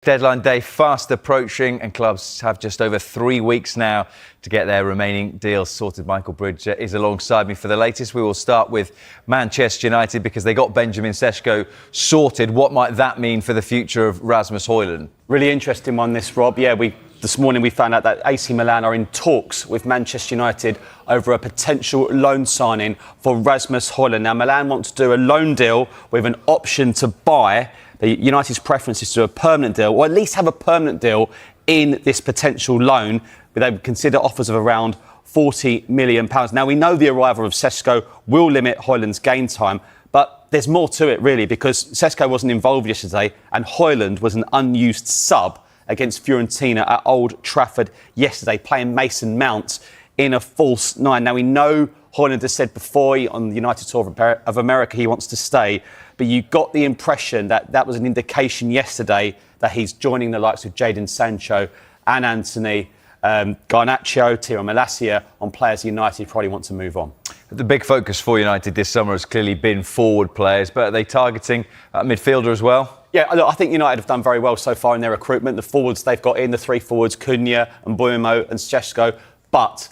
Deadline day fast approaching and clubs have just over 3 weeks now to get their remaining deals sorted. Michael Bridge is alongside me for the latest. We will start with Manchester United because they got Benjamin Sesko sorted. What might that mean for the future of Rasmus Højlund? Really interesting one, this, Rob. This morning we found out that AC Milan are in talks with Manchester United over a potential loan signing for Rasmus Højlund. Now, Milan want to do a loan deal with an option to buy. The United's preference is to do a permanent deal, or at least have a permanent deal in this potential loan, where they would consider offers of around £40 million. Now, we know the arrival of Sesko will limit Højlund's game time, but there's more to it, really, because Sesko wasn't involved yesterday and Højlund was an unused sub against Fiorentina at Old Trafford yesterday, playing Mason Mount in a false nine. Now, we know Højlund has said before on the United Tour of America he wants to stay, but you got the impression that that was an indication yesterday that he's joining the likes of Jadon Sancho and Anthony, Garnacho, Tiro Malacia on players United probably want to move on. The big focus for United this summer has clearly been forward players, but are they targeting a midfielder as well? Yeah, look, I think United have done very well so far in their recruitment. The forwards they've got in, the three forwards, Cunha and Mbeumo and Sesko, but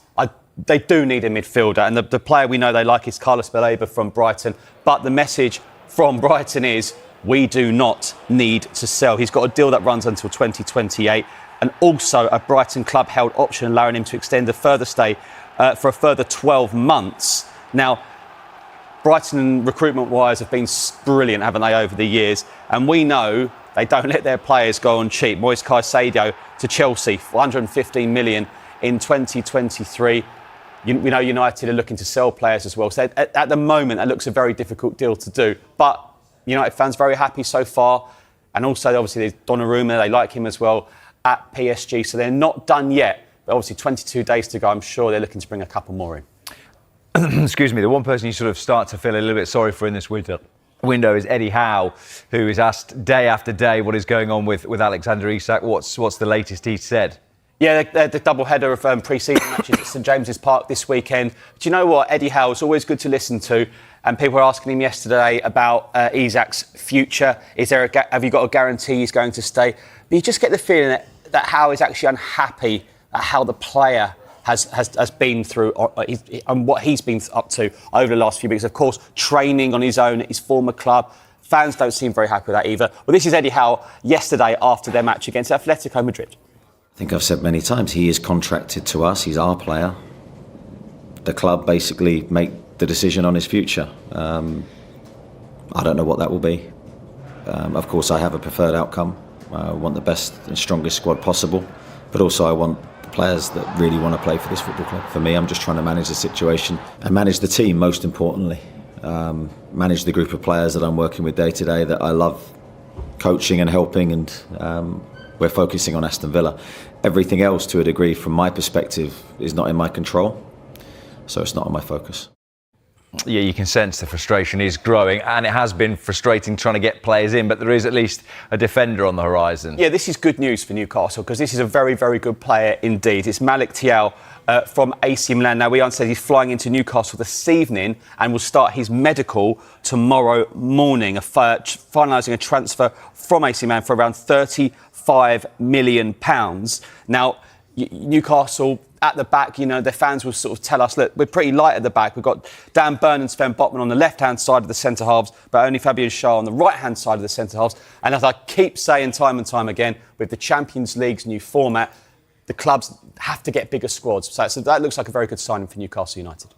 they do need a midfielder. And the player we know they like is Carlos Baleba from Brighton. But the message from Brighton is, we do not need to sell. He's got a deal that runs until 2028, and also a Brighton club-held option allowing him to extend a further stay for a further 12 months. Now, Brighton, recruitment-wise, have been brilliant, haven't they, over the years? And we know they don't let their players go on cheap. Moise Caicedo to Chelsea, £115 million in 2023. We know United are looking to sell players as well. So at the moment, that looks a very difficult deal to do. But United fans very happy so far. And also, obviously, there's Donnarumma. They like him as well at PSG. So they're not done yet. But obviously, 22 days to go. I'm sure they're looking to bring a couple more in. Excuse me, the one person you sort of start to feel a little bit sorry for in this window is Eddie Howe, who is asked day after day what is going on with Alexander Isak. What's the latest he said? Yeah, the double-header of pre-season matches at St James's Park this weekend. Do you know what? Eddie Howe is always good to listen to. And people were asking him yesterday about Isak's future. Have you got a guarantee he's going to stay? But you just get the feeling that Howe is actually unhappy at how the player has been through and what he's been up to over the last few weeks. Of course, training on his own at his former club. Fans don't seem very happy with that either. Well, this is Eddie Howe yesterday after their match against Atletico Madrid. I think I've said many times, he is contracted to us, he's our player. The club basically make the decision on his future. I don't know what that will be. Of course, I have a preferred outcome. I want the best and strongest squad possible, but also I want the players that really want to play for this football club. For me, I'm just trying to manage the situation and manage the team, most importantly. Manage the group of players that I'm working with day to day that I love coaching and helping, and we're focusing on Aston Villa. Everything else, to a degree, from my perspective, is not in my control, so it's not on my focus. Yeah, you can sense the frustration is growing, and it has been frustrating trying to get players in, but there is at least a defender on the horizon. Yeah, this is good news for Newcastle, because this is a very, very good player indeed. It's Malik Tiel from AC Milan. Now, we understand he's flying into Newcastle this evening and will start his medical tomorrow morning, finalising a transfer from AC Milan for around £35 million. Now, Newcastle at the back, their fans will sort of tell us, look, we're pretty light at the back. We've got Dan Burn and Sven Botman on the left-hand side of the centre halves, but only Fabian Schär on the right-hand side of the centre halves. And as I keep saying time and time again, with the Champions League's new format, the clubs have to get bigger squads. So that looks like a very good signing for Newcastle United.